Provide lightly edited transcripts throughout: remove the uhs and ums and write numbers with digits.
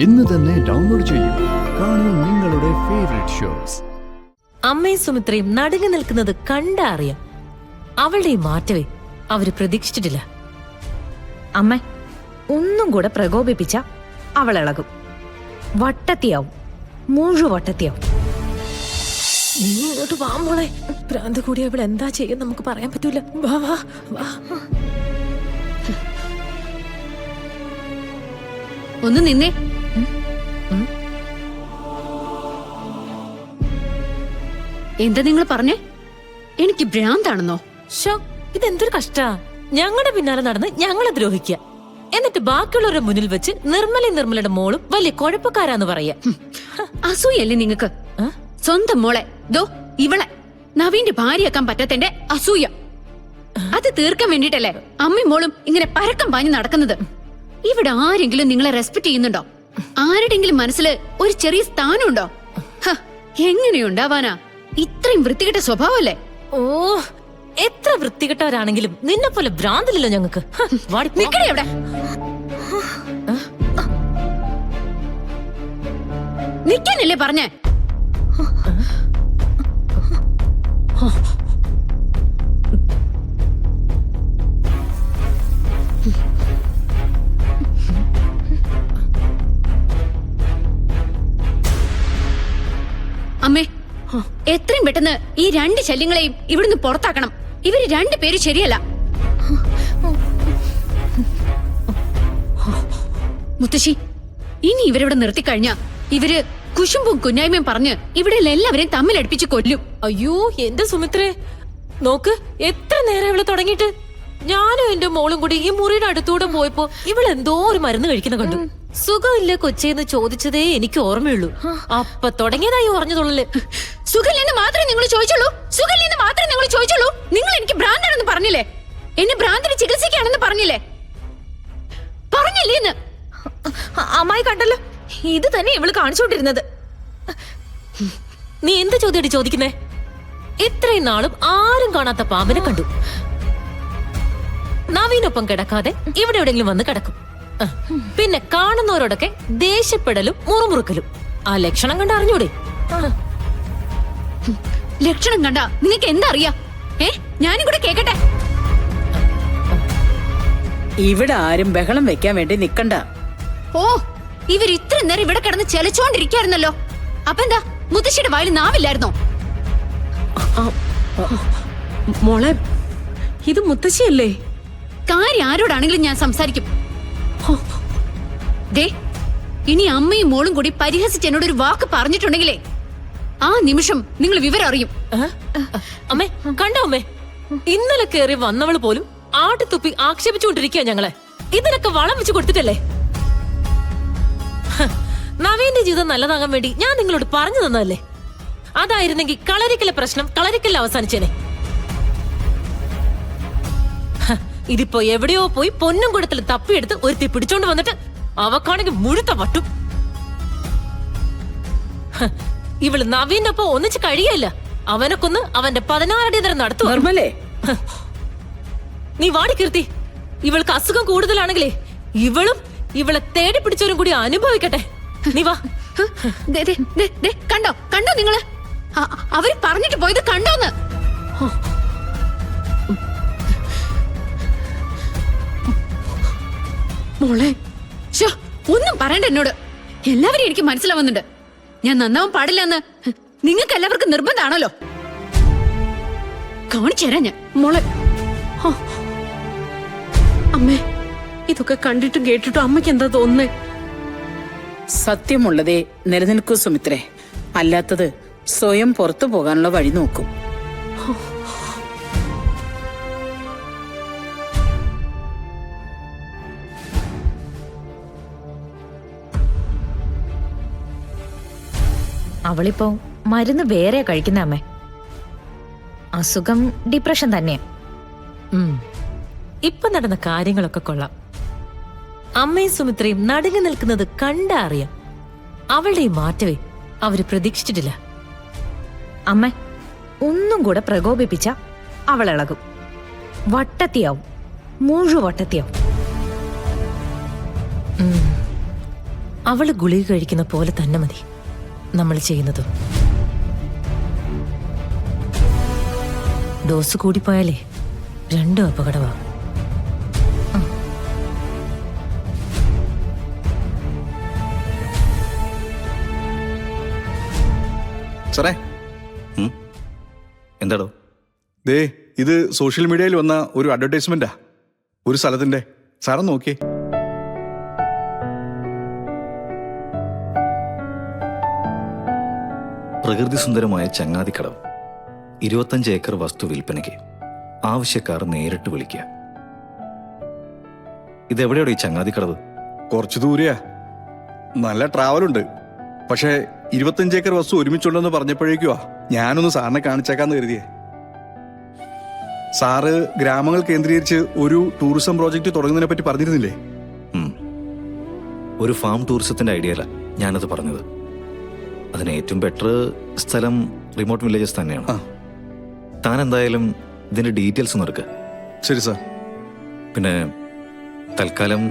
ഇന്ന് തന്നെ ഡൗൺലോഡ് ചെയ്യൂ. കാണൂ നിങ്ങളുടെ ഫേവറേറ്റ് ഷോസ്. അമ്മയും സുമിത്രയും നടുങ്ങി നിൽക്കുന്നത് കണ്ടറിയാം. അവളുടെ ഈ മാറ്റവേ അവര് പ്രതീക്ഷിച്ചിട്ടില്ല. അമ്മ ഒന്നും കൂടെ പ്രകോപിപ്പിച്ച അവൾ ഇളകും. വട്ടത്തിയാവും, മുഴുവട്ടത്തിയാവും. നീ ഇങ്ങോട്ട് വാ മോളെ. ഭ്രാന്ത് കൂടി അവൾ എന്താ ചെയ്യും നമുക്ക് പറയാൻ പറ്റൂല. വാ വാ വാ. ഒന്ന് നിന്നേ. എന്താ നിങ്ങൾ പറഞ്ഞേ? എനിക്ക് ഭ്രാന്താണെന്നോ? ഷോ, ഇതെന്തൊരു കഷ്ടാ. ഞങ്ങളുടെ പിന്നാലെ നടന്ന് ഞങ്ങളെ ദ്രോഹിക്കുക, എന്നിട്ട് ബാക്കിയുള്ളവരുടെ മുന്നിൽ വെച്ച് നിർമ്മലയുടെ മോളും വലിയ കുഴപ്പക്കാരാന്ന് പറയാ. അസൂയല്ലേ നിങ്ങക്ക്? സ്വന്തം മോളെ ദോ ഇവളെ നവീന്റെ ഭാര്യയാക്കാൻ പറ്റാത്തന്റെ അസൂയ. അത് തീർക്കാൻ വേണ്ടിട്ടല്ലേ അമ്മയും മോളും ഇങ്ങനെ പരക്കം പാഞ്ഞു നടക്കുന്നത്. ഇവിടെ ആരെങ്കിലും നിങ്ങളെ റെസ്പെക്ട് ചെയ്യുന്നുണ്ടോ? ആരുടെങ്കിലും മനസ്സിൽ ഒരു ചെറിയ സ്ഥാനമുണ്ടോ? എങ്ങനെയുണ്ടാവാനാ? ഇത്രയും വൃത്തികെട്ട സ്വഭാവല്ലേ? ഓ, എത്ര വൃത്തികെട്ടവരാണെങ്കിലും നിന്നെ പോലെ ഭ്രാന്തില്ലല്ലോ ഞങ്ങക്ക്. നിക്കണേ അവിടെ. നിക്കാനല്ലേ പറഞ്ഞേ? അമ്മേ, എത്രയും പെട്ടെന്ന് ഈ രണ്ട് ശല്യങ്ങളെയും ഇവിടുന്ന് പുറത്താക്കണം. ഇവര് രണ്ടുപേരും ശരിയല്ല. മുത്തശ്ശി, ഇനി ഇവരിവിടെ നിർത്തിക്കഴിഞ്ഞാ ഇവര് കുശുമ്പും കുഞ്ഞായ്മയും പറഞ്ഞ് ഇവിടെ എല്ലാവരെയും തമ്മിലടുപ്പിച്ച് കൊല്ലും. അയ്യോ എന്റെ സുമിത്രേ, നോക്ക് എത്ര നേരം ഇവള് തുടങ്ങിയിട്ട്. ഞാനും എന്റെ മോളും കൂടി ഈ മുറിയുടെ അടുത്തൂടെ പോയപ്പോ ഇവളെന്തോ ഒരു മരുന്ന് കഴിക്കുന്ന കണ്ടു. സുഖമില്ല കൊച്ചേന്ന് ചോദിച്ചതേ എനിക്ക് ഓർമ്മയുള്ളൂ. അപ്പൊ തുടങ്ങിയതായി ഓർഞ്ഞതുള്ളു. സുഖമില്ലെന്ന് മാത്രമേ നിങ്ങൾ ചോദിച്ചുള്ളൂ. സുഖമില്ലെന്ന് മാത്രമേ നിങ്ങൾ ചോദിച്ചുള്ളൂ. നിങ്ങൾ എനിക്ക് ഭ്രാന്താണെന്ന് പറഞ്ഞില്ലേ? എന്നെ ഭ്രാന്തിന് ചികിത്സിക്കുകയാണെന്ന് പറഞ്ഞില്ലേ? പറഞ്ഞില്ലേന്ന്? അമ്മായി കണ്ടല്ലോ, ഇത് തന്നെ ഇവള് കാണിച്ചോണ്ടിരുന്നത്. നീ എന്ത് ചോദ്യമായിട്ട് ചോദിക്കുന്നേ? ഇത്രയും നാളും ആരും കാണാത്ത പാമ്പിനെ കണ്ടു. നവീനൊപ്പം കിടക്കാതെ ഇവിടെ എവിടെയെങ്കിലും വന്ന് കിടക്കും. പിന്നെ കാണുന്നവരോടൊക്കെ ദേഷ്യപ്പെടലും മുറുമുറുക്കലും. ആ ലക്ഷണം കണ്ട് അറിഞ്ഞൂടെ? ലക്ഷണം കണ്ട നിനക്ക് എന്താ അറിയാ? ഞാനും കൂടെ കേക്കട്ടെ. ഇവിടെ ആരും ബഹളം വെക്കാൻ വേണ്ടി നിക്കണ്ട. ഓ, ഇവർ ഇത്ര നേരം ഇവിടെ കിടന്ന് ചെലച്ചോണ്ടിരിക്കായിരുന്നല്ലോ. അപ്പൊ എന്താ മുത്തശ്ശിയുടെ വായിൽ നാവില്ലായിരുന്നോ? മോളെ, ഇത് മുത്തശ്ശിയല്ലേ? കാര്യം ആരോടാണെങ്കിലും ഞാൻ സംസാരിക്കും. ദേ, ഇനി അമ്മയും മോളും കൂടി പരിഹസിച്ച് എന്നോട് ഒരു വാക്ക് പറഞ്ഞിട്ടുണ്ടെങ്കിലേ ആ നിമിഷം നിങ്ങൾ വിവരം അറിയും. അമ്മേ കണ്ടോ അമ്മേ, ഇന്നലെ കേറി വന്നവള് പോലും ആട്ടിത്തുപ്പി ആക്ഷേപിച്ചുകൊണ്ടിരിക്കുക ഞങ്ങളെ. ഇതിനൊക്കെ വളം വെച്ച് കൊടുത്തിട്ടല്ലേ? നവീന്റെ ജീവിതം നല്ലതാകാൻ വേണ്ടി ഞാൻ നിങ്ങളോട് പറഞ്ഞു തന്നതല്ലേ? അതായിരുന്നെങ്കിൽ കളരിക്കലെ പ്രശ്നം കളരിക്കലിൽ അവസാനിച്ചേനെ. ഇതിപ്പോ എവിടെയോ പോയി പൊന്നും കുടത്തിൽ തപ്പിയെടുത്ത് ഒരുത്തി പിടിച്ചോണ്ട് വന്നിട്ട് അവക്കാണെങ്കിൽ മുഴുത്ത വട്ടും. ഇവള് നവീനൊപ്പം ഒന്നിച്ച് കഴിയല്ല. അവനെ കൊന്ന് അവന്റെ 16 അടി നേരം നടത്തും. നിർമ്മലേ, നീ വാടി കീർത്തി. ഇവൾക്ക് അസുഖം കൂടുതലാണെങ്കിലേ ഇവളും ഇവളെ തേടി പിടിച്ചവരും കൂടി അനുഭവിക്കട്ടെ. നീ വാ. കണ്ടോ കണ്ടോ നിങ്ങള്? അവര് പറഞ്ഞിട്ട് പോയത് കണ്ടോന്ന്? മോളെ, ഒന്നും പറയണ്ട എന്നോട്. എല്ലാവരും എനിക്ക് മനസ്സിലാവുന്നുണ്ട്. ഞാൻ നന്നാവാൻ പാടില്ല എന്ന് നിങ്ങൾക്ക് എല്ലാവർക്കും നിർബന്ധമാണല്ലോ. കാണിച്ചു തരാം ഞാൻ. മോളെ, അമ്മേ, ഇതൊക്കെ കണ്ടിട്ടും കേട്ടിട്ടും അമ്മയ്ക്ക് എന്താ തോന്നുന്നേ? സത്യമുള്ളതേ നിലനിൽക്കൂ സുമിത്രേ. അല്ലാത്തത് സ്വയം പുറത്തു പോകാനുള്ള വഴി നോക്കും. അവളിപ്പോ മരുന്ന് വേറെ കഴിക്കുന്ന അമ്മേ. അസുഖം ഡിപ്രഷൻ തന്നെയാ. ഇപ്പൊ നടന്ന കാര്യങ്ങളൊക്കെ കൊള്ളാം. അമ്മയും സുമിത്രയും നടുങ്ങി നിൽക്കുന്നത് കണ്ടറിയാം. അവളുടെ ഈ മാറ്റവേ അവര് പ്രതീക്ഷിച്ചിട്ടില്ല. അമ്മ ഒന്നും കൂടെ പ്രകോപിപ്പിച്ച അവൾ ഇളകും. വട്ടത്തിയാവും, മുഴുവട്ടത്തിയാവും. അവള് ഗുളിക കഴിക്കുന്ന പോലെ തന്നെ മതി നമ്മൾ ചെയ്യുന്നതും. ഡോസ് കൂടിപ്പോയാലേ രണ്ടും അപകടമാ. സാറേ എന്താടോ? ദേ ഇത് സോഷ്യൽ മീഡിയയിൽ വന്ന ഒരു അഡ്വർടൈസ്മെന്റാ ഒരു സ്ഥലത്തിന്റെ. സാറൊന്ന് നോക്കിയേ. പ്രകൃതി സുന്ദരമായ ചങ്ങാതിക്കടവ്, 25 ഏക്കർ വസ്തു വിൽപ്പനയ്ക്ക്, ആവശ്യക്കാർ നേരിട്ട് വിളിക്കുക. ഇതെവിടെയോടെ ഈ ചങ്ങാതിക്കടവ്? കുറച്ചു ദൂരെയാ, നല്ല ട്രാവലുണ്ട്. പക്ഷേ 25 ഏക്കർ വസ്തു ഒരുമിച്ചുണ്ടെന്ന് പറഞ്ഞപ്പോഴേക്കുവാ ഞാനൊന്ന് സാറിനെ കാണിച്ചേക്കാന്ന് കരുതിയേ. സാറ് ഗ്രാമങ്ങൾ കേന്ദ്രീകരിച്ച് ഒരു ടൂറിസം പ്രോജക്റ്റ് തുടങ്ങുന്നതിനെ പറ്റി പറഞ്ഞിരുന്നില്ലേ? ഒരു ഫാം ടൂറിസത്തിന്റെ ഐഡിയല്ല ഞാനത് പറഞ്ഞത്. അതിന് ഏറ്റവും ബെറ്റർ സ്ഥലം റിമോട്ട് വില്ലേജസ് തന്നെയാണ്. താൻ എന്തായാലും ഇതിന്റെ ഡീറ്റെയിൽസ് ഒന്ന് എടുക്കുക. ശരി സാർ. പിന്നെ തൽക്കാലം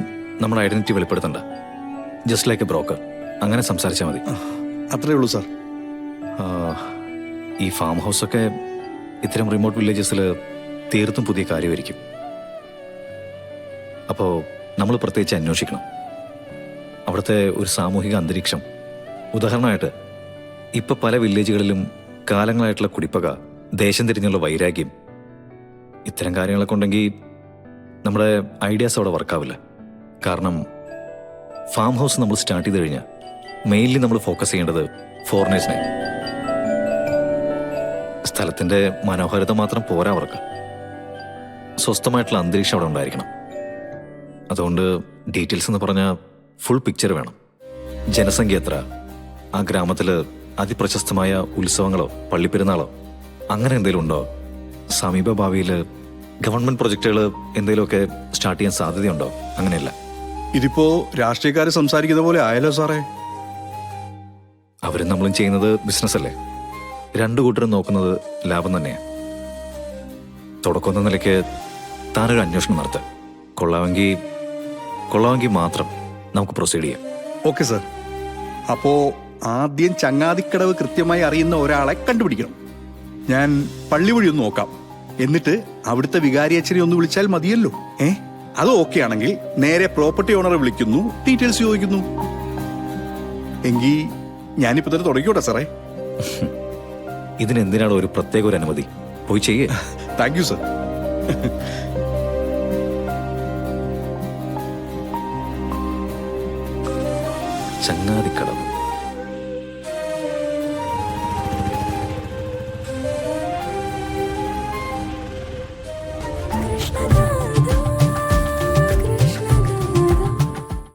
നമ്മുടെ ഐഡന്റിറ്റി വെളിപ്പെടുത്തണ്ട. ജസ്റ്റ് ലൈക്ക് എ ബ്രോക്കർ അങ്ങനെ സംസാരിച്ചാൽ മതി. അത്രേ ഉള്ളൂ സാർ. ഈ ഫാം ഹൗസൊക്കെ ഇത്തരം റിമോട്ട് വില്ലേജസിൽ തീർത്തും പുതിയ കാര്യമായിരിക്കും. അപ്പോൾ നമ്മൾ പ്രത്യേകിച്ച് അന്വേഷിക്കണം അവിടുത്തെ ഒരു സാമൂഹിക അന്തരീക്ഷം. ഉദാഹരണമായിട്ട് ഇപ്പം പല വില്ലേജുകളിലും കാലങ്ങളായിട്ടുള്ള കുടിപ്പക, ദേശം തിരിഞ്ഞുള്ള വൈരാഗ്യം, ഇത്തരം കാര്യങ്ങളൊക്കെ ഉണ്ടെങ്കിൽ നമ്മുടെ ഐഡിയാസ് അവിടെ വർക്കാവില്ല. കാരണം ഫാം ഹൗസ് നമ്മൾ സ്റ്റാർട്ട് ചെയ്ത് കഴിഞ്ഞാൽ മെയിൻലി നമ്മൾ ഫോക്കസ് ചെയ്യേണ്ടത് ഫോറിനേഴ്സിനെ. സ്ഥലത്തിൻ്റെ മനോഹാരിത മാത്രം പോരാ അവർക്ക്, സ്വസ്ഥമായിട്ടുള്ള അന്തരീക്ഷം അവിടെ ഉണ്ടായിരിക്കണം. അതുകൊണ്ട് ഡീറ്റെയിൽസ് എന്ന് പറഞ്ഞാൽ ഫുൾ പിക്ചർ വേണം. ജനസംഖ്യ എത്ര, ആ ഗ്രാമത്തിൽ അതിപ്രശസ്തമായ ഉത്സവങ്ങളോ പള്ളിപ്പെരുന്നാളോ അങ്ങനെ എന്തെങ്കിലും ഉണ്ടോ, സമീപ ഭാവിയിൽ ഗവൺമെന്റ് പ്രൊജക്റ്റുകൾ എന്തെങ്കിലുമൊക്കെ സ്റ്റാർട്ട് ചെയ്യാൻ സാധ്യതയുണ്ടോ, അങ്ങനെയല്ല. ഇതിപ്പോ രാഷ്ട്രീയക്കാർ സംസാരിക്കുന്ന പോലെ ആയല്ലോ സാറേ. അവരും നമ്മളും ചെയ്യുന്നത് ബിസിനസ് അല്ലേ. രണ്ടു കൂട്ടരും നോക്കുന്നത് ലാഭം തന്നെയാണ്. തുടക്കം എന്ന നിലയ്ക്ക് താനൊരു അന്വേഷണം നടത്തുക. കൊള്ളാമെങ്കിൽ മാത്രം നമുക്ക് പ്രൊസീഡ് ചെയ്യാം. Okay sir. അപ്പോ ആദ്യം ചങ്ങാതിക്കടവ് കൃത്യമായി അറിയുന്ന ഒരാളെ കണ്ടുപിടിക്കണം. ഞാൻ പള്ളി വഴി ഒന്ന് നോക്കാം. എന്നിട്ട് അവിടുത്തെ വികാരി അച്ഛനെ ഒന്ന് വിളിച്ചാൽ മതിയല്ലോ. അത് ഓക്കെ ആണെങ്കിൽ നേരെ പ്രോപ്പർട്ടി ഓണറെ വിളിക്കുന്നു, ഡീറ്റെയിൽസ് ചോദിക്കുന്നു. എങ്കിൽ ഞാനിപ്പോ തന്നെ തുടങ്ങിക്കോട്ടെ സാറേ. ഇതിനെന്തിനാണ് ഒരു പ്രത്യേക ഒരു അനുമതി? പോയി ചെയ്യേ. Thank you sir. ചങ്ങാതിക്കടവ്